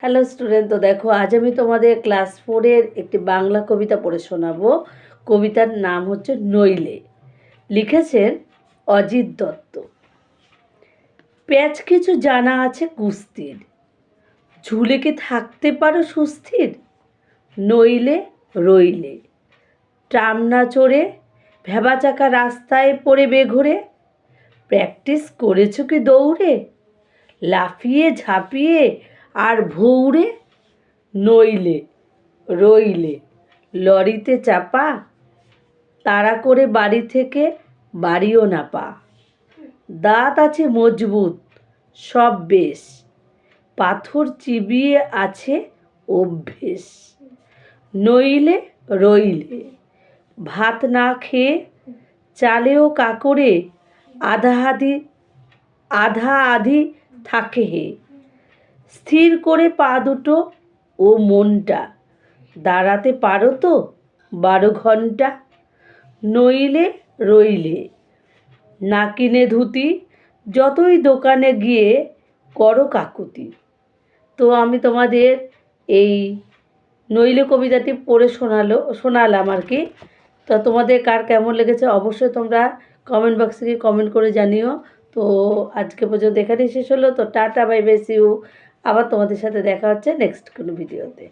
Hello student, তো দেখো আজ আমি তোমাদের ক্লাস 4-এর একটি বাংলা কবিতা পড়ে শোনাবো। কবিতার নাম হচ্ছে নইলে। লিখেছেন অজিত দত্ত। প্যাচ কিছু জানা আছে কুস্তির, ঝুলে কি থাকতে পারো সুস্থির? নইলে রইলে ট্রাম না চড়ে ভ্যাবাচাকা রাস্তায় পড়ে বেঘোরে, প্র্যাকটিস করেছো কি দৌড়ে, লাফিয়ে ঝাঁপিয়ে আর ভৌড়ে? নইলে রইলে লরিতে চাপা, তাড়া করে বাড়ি থেকে বাড়িও না পা। দাঁত আছে মজবুত সব বেশ, পাথর চিবিয়ে আছে অভ্যেস। নইলে রইলে ভাত না খেয়ে চালেও কাকরে আধা আধি থাকে হে। স্থির করে পা দুটো ও মনটা, দাঁড়াতে পারো তো 12 ঘন্টা? নইলে রইলে না কিনে ধুতি, যতই দোকানে গিয়ে করো কাকুতি। তো আমি তোমাদের এই নইলে কবিতাটি পড়ে শোনালাম আর কি। তো তোমাদের কার কেমন লেগেছে অবশ্যই তোমরা কমেন্ট বক্সে গিয়ে কমেন্ট করে জানিও। তো আজকে পর্যন্ত এখানেই শেষ হলো। তো tata, bye bye, see you. আবার তোমাদের সাথে দেখা হচ্ছে নেক্সট কোনো ভিডিওতে।